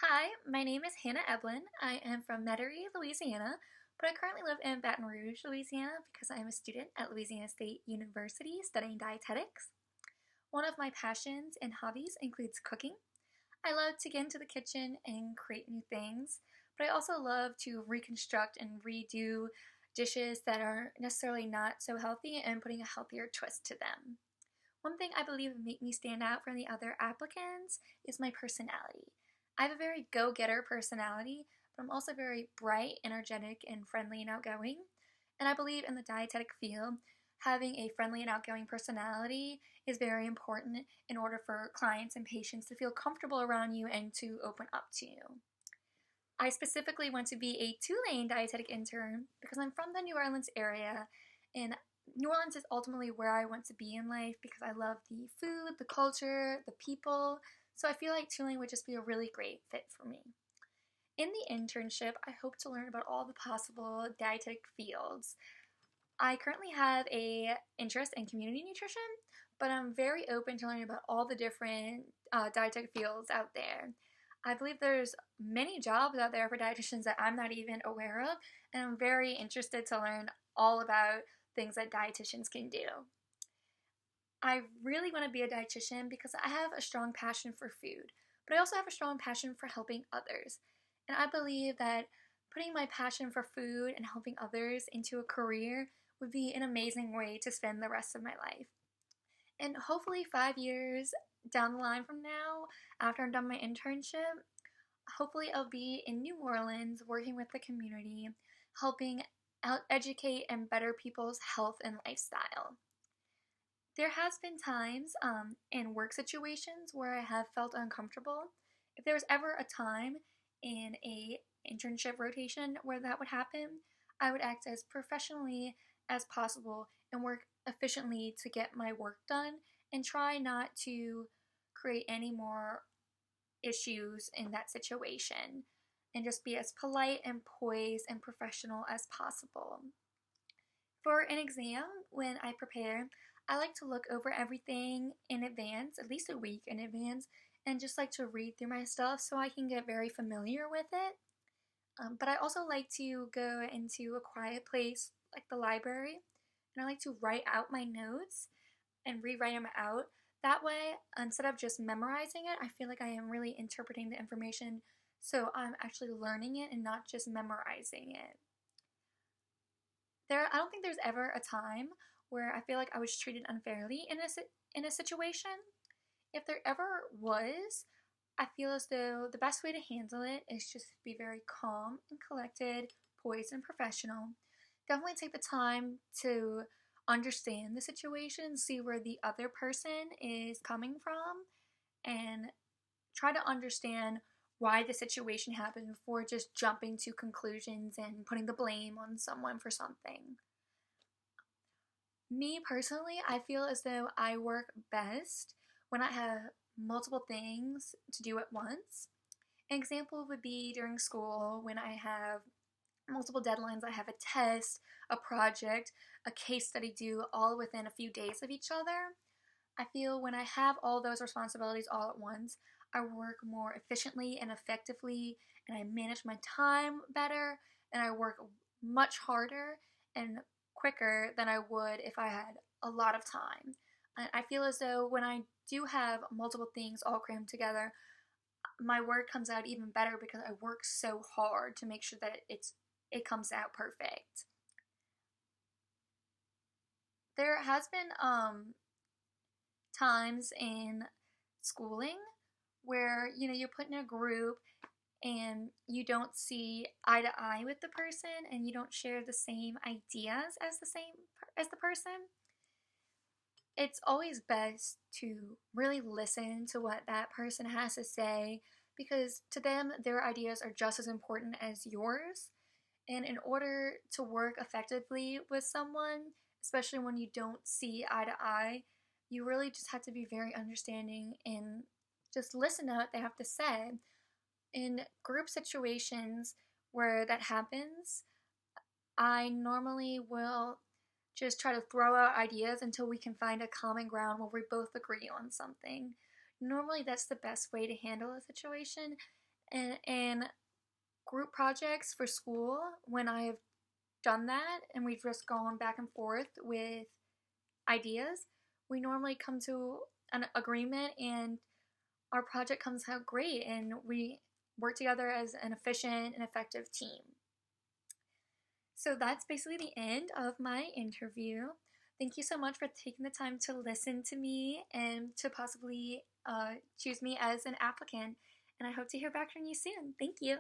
Hi, my name is Hannah Eblin. I am from Metairie, Louisiana, but I currently live in Baton Rouge, Louisiana because I am a student at Louisiana State University studying dietetics. One of my passions and hobbies includes cooking. I love to get into the kitchen and create new things, but I also love to reconstruct and redo dishes that are necessarily not so healthy and putting a healthier twist to them. One thing I believe would make me stand out from the other applicants is my personality. I have a very go-getter personality, but I'm also very bright, energetic, and friendly and outgoing. And I believe in the dietetic field, having a friendly and outgoing personality is very important in order for clients and patients to feel comfortable around you and to open up to you. I specifically want to be a Tulane dietetic intern because I'm from the New Orleans area, and New Orleans is ultimately where I want to be in life because I love the food, the culture, the people, so I feel like Tulane would just be a really great fit for me. In the internship, I hope to learn about all the possible dietetic fields. I currently have a interest in community nutrition, but I'm very open to learning about all the different dietetic fields out there. I believe there's many jobs out there for dietitians that I'm not even aware of, and I'm very interested to learn all about things that dietitians can do. I really want to be a dietitian because I have a strong passion for food, but I also have a strong passion for helping others. And I believe that putting my passion for food and helping others into a career would be an amazing way to spend the rest of my life. And hopefully 5 years down the line from now, after I'm done my internship, hopefully I'll be in New Orleans working with the community, helping educate and better people's health and lifestyle. There has been times in work situations where I have felt uncomfortable. If there was ever a time in a internship rotation where that would happen, I would act as professionally as possible and work efficiently to get my work done and try not to create any more issues in that situation and just be as polite and poised and professional as possible. For an exam, when I prepare, I like to look over everything in advance, at least a week in advance, and just like to read through my stuff so I can get very familiar with it. But I also like to go into a quiet place like the library, and I like to write out my notes and rewrite them out. That way, instead of just memorizing it, I feel like I am really interpreting the information, so I'm actually learning it and not just memorizing it. I don't think there's ever a time where I feel like I was treated unfairly in a situation. If there ever was, I feel as though the best way to handle it is just be very calm and collected, poised and professional. Definitely take the time to understand the situation, see where the other person is coming from, and try to understand why the situation happened before just jumping to conclusions and putting the blame on someone for something. Me personally, I feel as though I work best when I have multiple things to do at once. An example would be during school when I have multiple deadlines. I have a test, a project, a case study due all within a few days of each other. I feel when I have all those responsibilities all at once, I work more efficiently and effectively, and I manage my time better, and I work much harder and quicker than I would if I had a lot of time. And I feel as though when I do have multiple things all crammed together, my work comes out even better because I work so hard to make sure that it comes out perfect. There has been times in schooling where you're put in a group and you don't see eye to eye with the person and you don't share the same ideas as the person. It's always best to really listen to what that person has to say because to them their ideas are just as important as yours. And in order to work effectively with someone, especially when you don't see eye to eye, you really just have to be very understanding and just listen to what they have to say. In group situations where that happens, I normally will just try to throw out ideas until we can find a common ground where we both agree on something. Normally, that's the best way to handle a situation. And group projects for school, when I've done that and we've just gone back and forth with ideas, we normally come to an agreement and our project comes out great and we work together as an efficient and effective team. So that's basically the end of my interview. Thank you so much for taking the time to listen to me and to possibly choose me as an applicant. And I hope to hear back from you soon. Thank you.